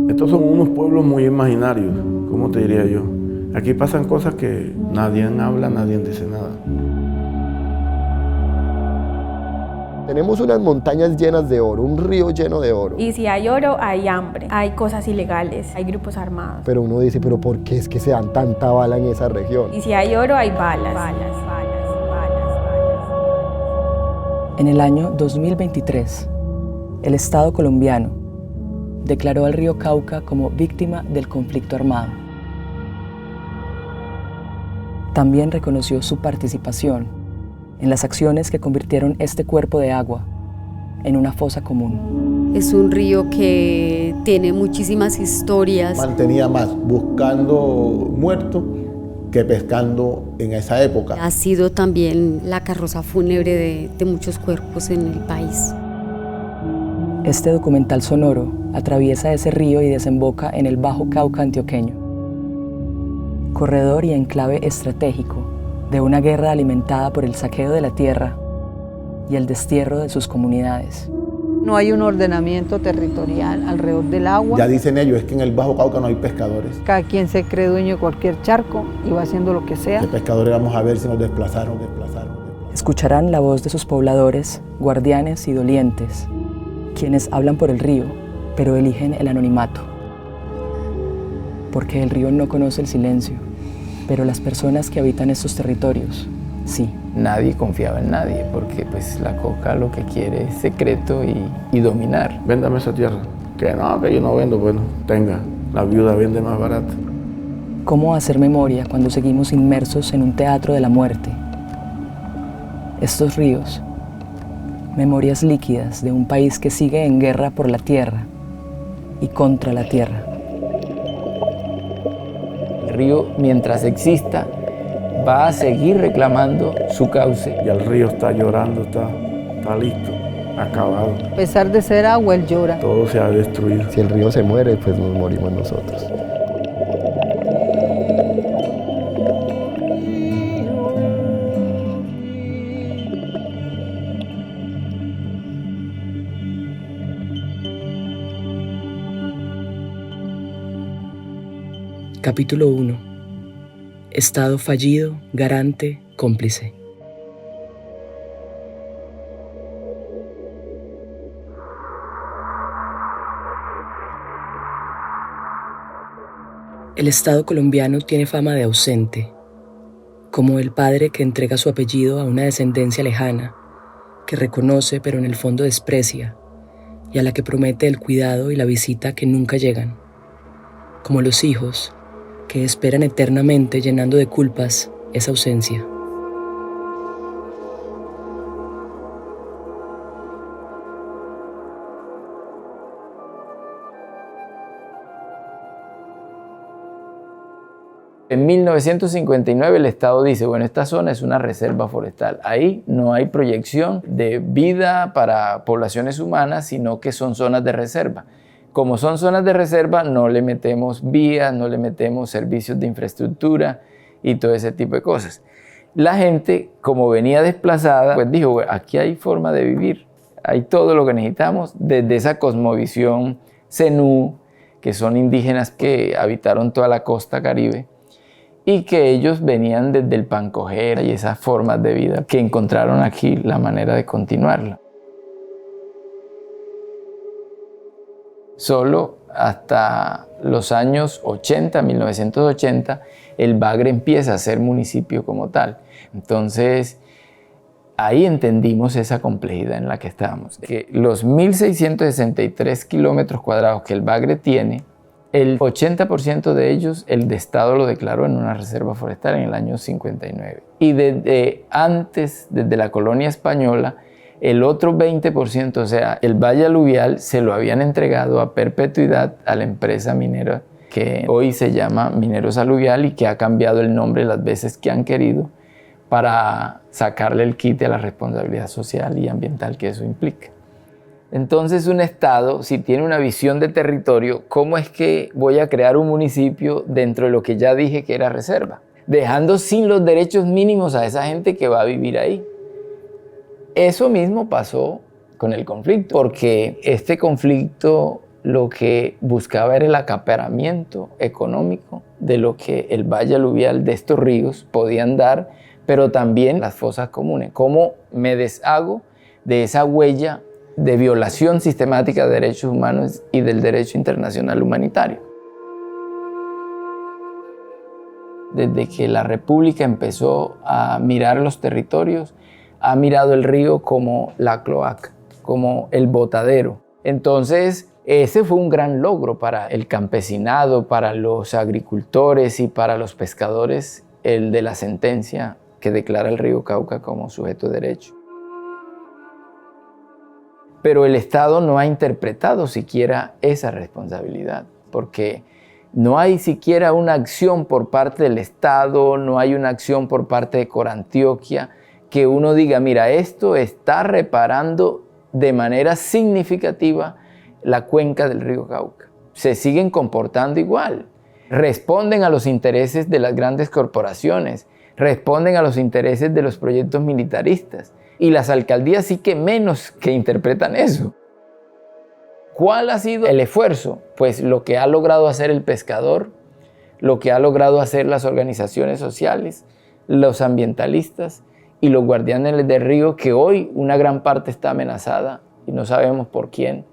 Estos son unos pueblos muy imaginarios, ¿cómo te diría yo? Aquí pasan cosas que nadie habla, nadie dice nada. Tenemos unas montañas llenas de oro, un río lleno de oro. Y si hay oro, hay hambre, hay cosas ilegales, hay grupos armados. Pero uno dice, ¿pero por qué es que se dan tanta bala en esa región? Y si hay oro, hay balas. En el año 2023, el Estado colombiano declaró al río Cauca como víctima del conflicto armado. También reconoció su participación en las acciones que convirtieron este cuerpo de agua en una fosa común. Es un río que tiene muchísimas historias. Mantenía más buscando muertos que pescando en esa época. Ha sido también la carroza fúnebre de muchos cuerpos en el país. Este documental sonoro atraviesa ese río y desemboca en el Bajo Cauca antioqueño, corredor y enclave estratégico de una guerra alimentada por el saqueo de la tierra y el destierro de sus comunidades. No hay un ordenamiento territorial alrededor del agua. Ya dicen ellos, es que en el Bajo Cauca no hay pescadores. Cada quien se cree dueño de cualquier charco y va haciendo lo que sea. ¿Qué pescadores vamos a ver si nos desplazaron? Escucharán la voz de sus pobladores, guardianes y dolientes, quienes hablan por el río, pero eligen el anonimato. Porque el río no conoce el silencio, pero las personas que habitan estos territorios, sí. Nadie confiaba en nadie, porque pues la coca lo que quiere es secreto y dominar. Véndame esa tierra. Que yo no vendo, bueno, tenga. La viuda vende más barato. ¿Cómo hacer memoria cuando seguimos inmersos en un teatro de la muerte? Estos ríos, memorias líquidas de un país que sigue en guerra por la tierra y contra la tierra. El río, mientras exista, va a seguir reclamando su cauce. Y el río está llorando, está listo, acabado. A pesar de ser agua, él llora. Todo se ha destruido. Si el río se muere, pues nos morimos nosotros. Capítulo 1. Estado fallido, garante, cómplice. El Estado colombiano tiene fama de ausente, como el padre que entrega su apellido a una descendencia lejana, que reconoce pero en el fondo desprecia, y a la que promete el cuidado y la visita que nunca llegan, como los hijos que esperan eternamente llenando de culpas esa ausencia. En 1959 el Estado dice, bueno, esta zona es una reserva forestal. Ahí no hay proyección de vida para poblaciones humanas, sino que son zonas de reserva. Como son zonas de reserva, no le metemos vías, no le metemos servicios de infraestructura y todo ese tipo de cosas. La gente, como venía desplazada, pues dijo, bueno, aquí hay forma de vivir, hay todo lo que necesitamos desde esa cosmovisión zenú, que son indígenas que habitaron toda la costa caribe y que ellos venían desde el pancoger y esas formas de vida que encontraron aquí la manera de continuarla. Solo hasta los años 80, 1980, el Bagre empieza a ser municipio como tal. Entonces, ahí entendimos esa complejidad en la que estábamos. Que los 1.663 kilómetros cuadrados que el Bagre tiene, el 80% de ellos el Estado lo declaró en una reserva forestal en el año 59. Y desde antes, desde la colonia española, el otro 20%, o sea, el valle aluvial, se lo habían entregado a perpetuidad a la empresa minera que hoy se llama Mineros Aluvial y que ha cambiado el nombre las veces que han querido para sacarle el quite a la responsabilidad social y ambiental que eso implica. Entonces, un Estado, si tiene una visión de territorio, ¿cómo es que voy a crear un municipio dentro de lo que ya dije que era reserva? Dejando sin los derechos mínimos a esa gente que va a vivir ahí. Eso mismo pasó con el conflicto, porque este conflicto lo que buscaba era el acaparamiento económico de lo que el valle aluvial de estos ríos podían dar, pero también las fosas comunes. ¿Cómo me deshago de esa huella de violación sistemática de derechos humanos y del derecho internacional humanitario? Desde que la República empezó a mirar los territorios, ha mirado el río como la cloaca, como el botadero. Entonces, ese fue un gran logro para el campesinado, para los agricultores y para los pescadores, el de la sentencia que declara el río Cauca como sujeto de derecho. Pero el Estado no ha interpretado siquiera esa responsabilidad, porque no hay siquiera una acción por parte del Estado, no hay una acción por parte de Corantioquia que uno diga, mira, esto está reparando de manera significativa la cuenca del río Cauca. Se siguen comportando igual. Responden a los intereses de las grandes corporaciones, responden a los intereses de los proyectos militaristas. Y las alcaldías sí que menos que interpretan eso. ¿Cuál ha sido el esfuerzo? Pues lo que ha logrado hacer el pescador, lo que ha logrado hacer las organizaciones sociales, los ambientalistas y los guardianes del río, que hoy una gran parte está amenazada y no sabemos por quién,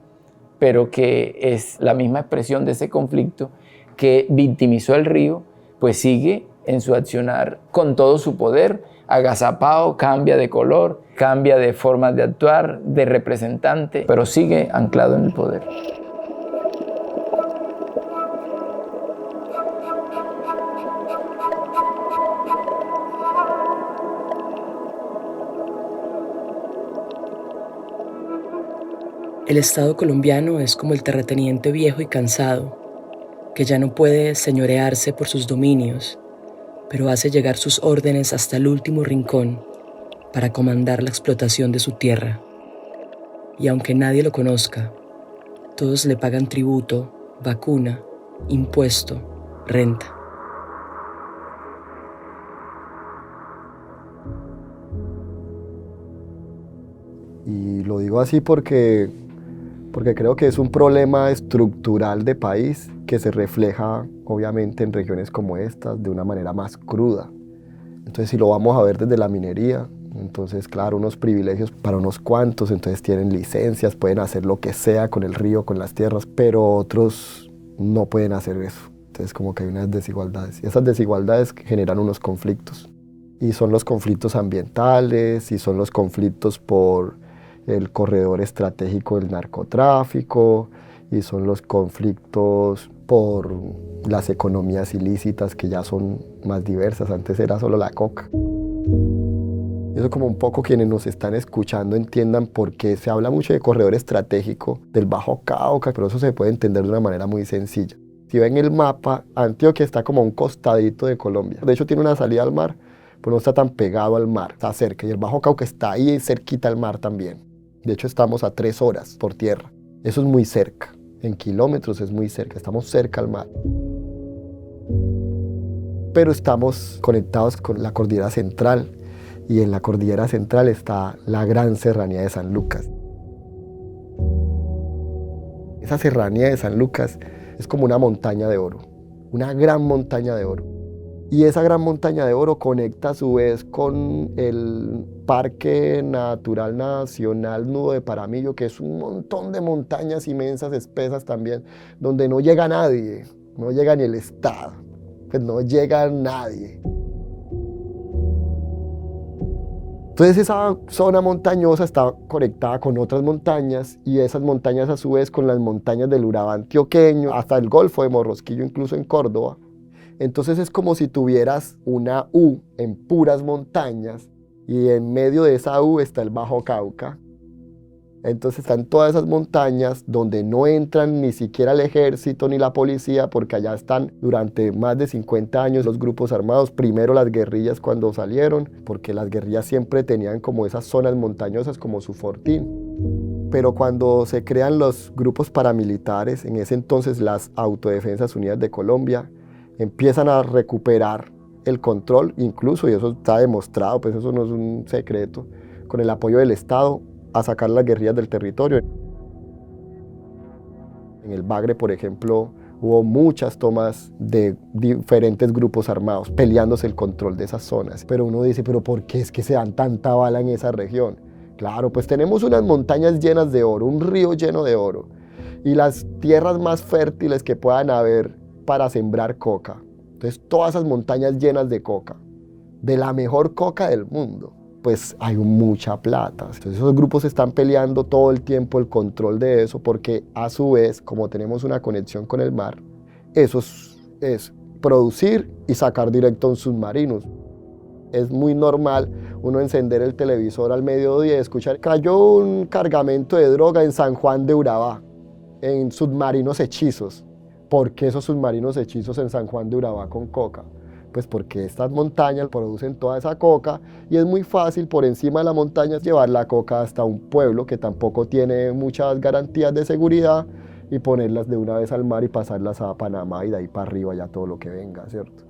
pero que es la misma expresión de ese conflicto que victimizó el río, pues sigue en su accionar con todo su poder, agazapado, cambia de color, cambia de forma de actuar, de representante, pero sigue anclado en el poder. El Estado colombiano es como el terrateniente viejo y cansado, que ya no puede señorearse por sus dominios, pero hace llegar sus órdenes hasta el último rincón para comandar la explotación de su tierra. Y aunque nadie lo conozca, todos le pagan tributo, vacuna, impuesto, renta. Y lo digo así porque creo que es un problema estructural de país que se refleja obviamente en regiones como estas de una manera más cruda. Entonces, si lo vamos a ver desde la minería, entonces claro, unos privilegios para unos cuantos, entonces tienen licencias, pueden hacer lo que sea con el río, con las tierras, pero otros no pueden hacer eso. Entonces como que hay unas desigualdades y esas desigualdades generan unos conflictos. Y son los conflictos ambientales y son los conflictos por el corredor estratégico del narcotráfico y son los conflictos por las economías ilícitas que ya son más diversas. Antes era solo la coca. Eso como un poco quienes nos están escuchando entiendan por qué se habla mucho de corredor estratégico del Bajo Cauca, pero eso se puede entender de una manera muy sencilla. Si ven el mapa, Antioquia está como a un costadito de Colombia. De hecho tiene una salida al mar, pero no está tan pegado al mar, está cerca. Y el Bajo Cauca está ahí cerquita al mar también. De hecho, estamos a 3 horas por tierra. Eso es muy cerca. En kilómetros es muy cerca. Estamos cerca al mar. Pero estamos conectados con la cordillera central. Y en la cordillera central está la gran serranía de San Lucas. Esa serranía de San Lucas es como una montaña de oro. Una gran montaña de oro. Y esa gran montaña de oro conecta a su vez con el Parque Natural Nacional Nudo de Paramillo, que es un montón de montañas inmensas, espesas también, donde no llega nadie, no llega ni el Estado, pues no llega nadie. Entonces esa zona montañosa está conectada con otras montañas y esas montañas a su vez con las montañas del Urabá antioqueño, hasta el Golfo de Morrosquillo, incluso en Córdoba. Entonces es como si tuvieras una U en puras montañas y en medio de esa U está el Bajo Cauca. Entonces están todas esas montañas donde no entran ni siquiera el ejército ni la policía porque allá están durante más de 50 años los grupos armados. Primero las guerrillas cuando salieron, porque las guerrillas siempre tenían como esas zonas montañosas como su fortín. Pero cuando se crean los grupos paramilitares, en ese entonces las Autodefensas Unidas de Colombia, empiezan a recuperar el control, incluso, y eso está demostrado, pues eso no es un secreto, con el apoyo del Estado, a sacar las guerrillas del territorio. En el Bagre, por ejemplo, hubo muchas tomas de diferentes grupos armados peleándose el control de esas zonas. Pero uno dice, ¿pero por qué es que se dan tanta bala en esa región? Claro, pues tenemos unas montañas llenas de oro, un río lleno de oro, y las tierras más fértiles que puedan haber para sembrar coca. Entonces, todas esas montañas llenas de coca, de la mejor coca del mundo, pues hay mucha plata. Entonces, esos grupos están peleando todo el tiempo el control de eso, porque a su vez, como tenemos una conexión con el mar, eso es producir y sacar directo un submarino. Es muy normal uno encender el televisor al mediodía y escuchar: cayó un cargamento de droga en San Juan de Urabá, en submarinos hechizos. ¿Por qué esos submarinos hechizos en San Juan de Urabá con coca? Pues porque estas montañas producen toda esa coca y es muy fácil por encima de la montaña llevar la coca hasta un pueblo que tampoco tiene muchas garantías de seguridad y ponerlas de una vez al mar y pasarlas a Panamá y de ahí para arriba ya todo lo que venga, ¿cierto?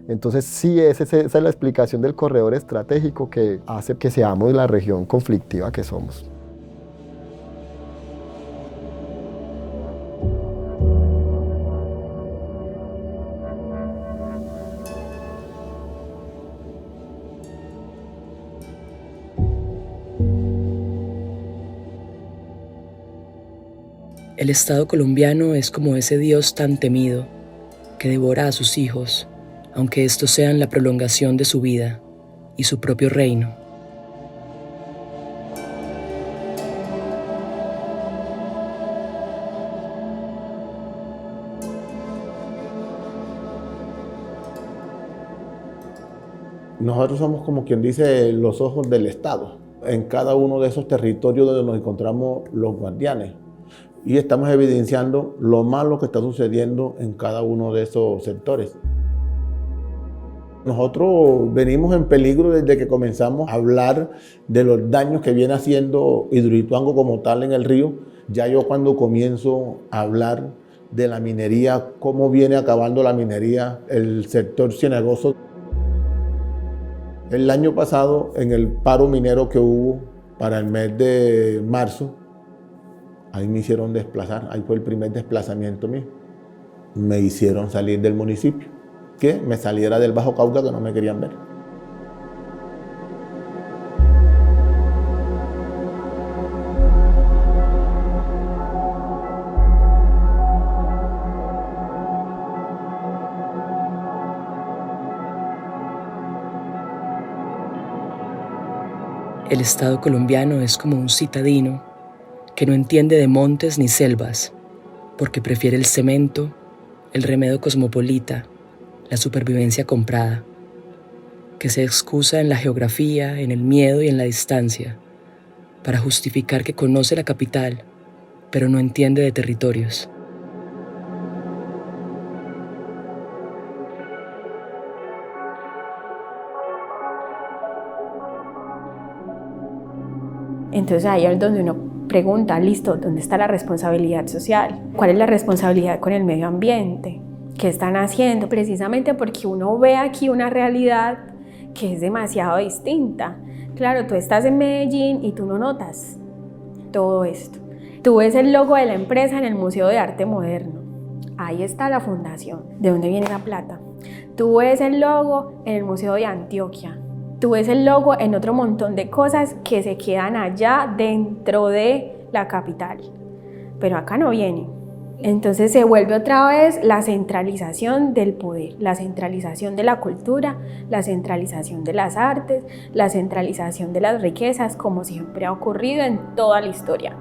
Entonces sí, esa es la explicación del corredor estratégico que hace que seamos la región conflictiva que somos. El Estado colombiano es como ese Dios tan temido que devora a sus hijos, aunque estos sean la prolongación de su vida y su propio reino. Nosotros somos, como quien dice, los ojos del Estado. En cada uno de esos territorios donde nos encontramos los guardianes. Y estamos evidenciando lo malo que está sucediendo en cada uno de esos sectores. Nosotros venimos en peligro desde que comenzamos a hablar de los daños que viene haciendo Hidroituango como tal en el río. Ya yo cuando comienzo a hablar de la minería, cómo viene acabando la minería, el sector cenagoso. El año pasado, en el paro minero que hubo para el mes de marzo, ahí me hicieron desplazar, ahí fue el primer desplazamiento mío. Me hicieron salir del municipio, que me saliera del Bajo Cauca, que no me querían ver. El Estado colombiano es como un citadino que no entiende de montes ni selvas, porque prefiere el cemento, el remedio cosmopolita, la supervivencia comprada, que se excusa en la geografía, en el miedo y en la distancia, para justificar que conoce la capital, pero no entiende de territorios. Entonces ahí es donde uno pregunta, listo, ¿dónde está la responsabilidad social? ¿Cuál es la responsabilidad con el medio ambiente? ¿Qué están haciendo? Precisamente porque uno ve aquí una realidad que es demasiado distinta. Claro, tú estás en Medellín y tú no notas todo esto. Tú ves el logo de la empresa en el Museo de Arte Moderno. Ahí está la fundación. ¿De dónde viene la plata? Tú ves el logo en el Museo de Antioquia. Tú ves el logo en otro montón de cosas que se quedan allá dentro de la capital, pero acá no viene. Entonces se vuelve otra vez la centralización del poder, la centralización de la cultura, la centralización de las artes, la centralización de las riquezas, como siempre ha ocurrido en toda la historia.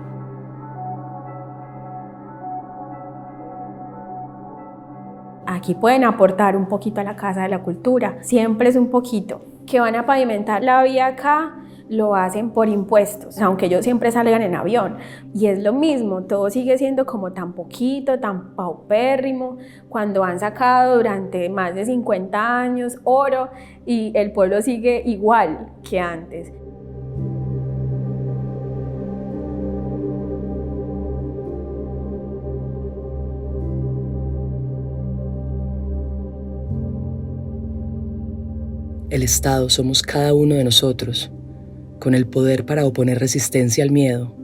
Aquí pueden aportar un poquito a la Casa de la Cultura, siempre es un poquito. Que van a pavimentar la vía acá, lo hacen por impuestos, aunque ellos siempre salgan en avión. Y es lo mismo, todo sigue siendo como tan poquito, tan paupérrimo, cuando han sacado durante más de 50 años oro y el pueblo sigue igual que antes. El Estado somos cada uno de nosotros, con el poder para oponer resistencia al miedo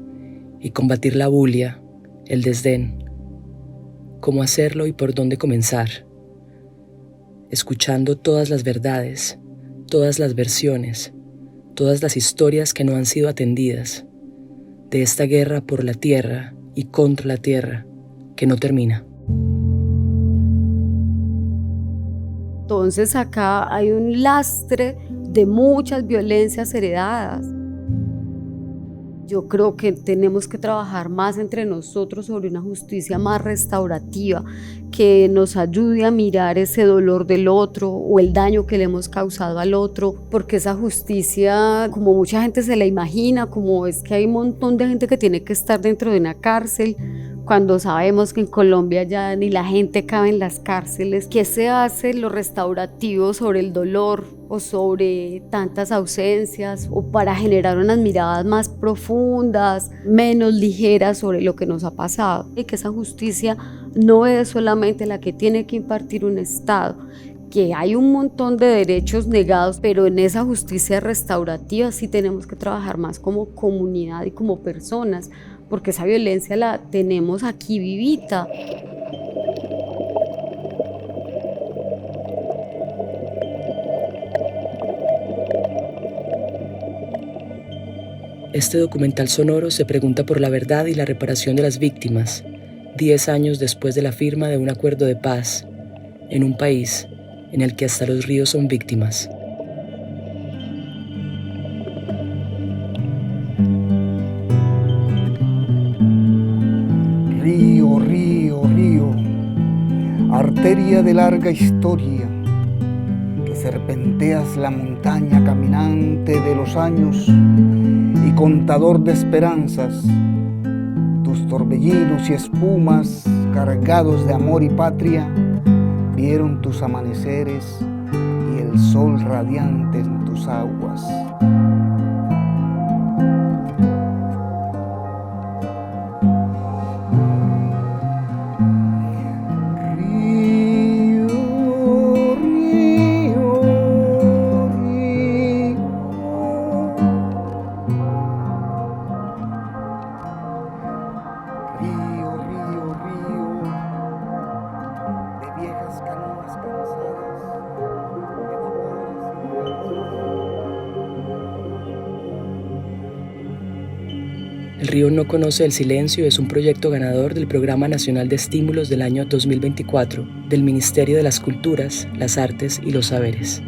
y combatir la bulia, el desdén. ¿Cómo hacerlo y por dónde comenzar? Escuchando todas las verdades, todas las versiones, todas las historias que no han sido atendidas, de esta guerra por la tierra y contra la tierra, que no termina. Entonces acá hay un lastre de muchas violencias heredadas. Yo creo que tenemos que trabajar más entre nosotros sobre una justicia más restaurativa, que nos ayude a mirar ese dolor del otro o el daño que le hemos causado al otro, porque esa justicia, como mucha gente se la imagina, como es que hay un montón de gente que tiene que estar dentro de una cárcel, cuando sabemos que en Colombia ya ni la gente cabe en las cárceles. ¿Qué se hace lo restaurativo sobre el dolor o sobre tantas ausencias, o para generar unas miradas más profundas, menos ligeras sobre lo que nos ha pasado? Y que esa justicia no es solamente la que tiene que impartir un Estado, que hay un montón de derechos negados, pero en esa justicia restaurativa sí tenemos que trabajar más como comunidad y como personas, porque esa violencia la tenemos aquí vivita. Este documental sonoro se pregunta por la verdad y la reparación de las víctimas, 10 años después de la firma de un acuerdo de paz, en un país en el que hasta los ríos son víctimas. Río, río, río, arteria de larga historia, que serpenteas la montaña caminante de los años y contador de esperanzas, tus torbellinos y espumas cargados de amor y patria, vieron tus amaneceres y el sol radiante en tus aguas. El río no conoce el silencio es un proyecto ganador del Programa Nacional de Estímulos del año 2024 del Ministerio de las Culturas, las Artes y los Saberes.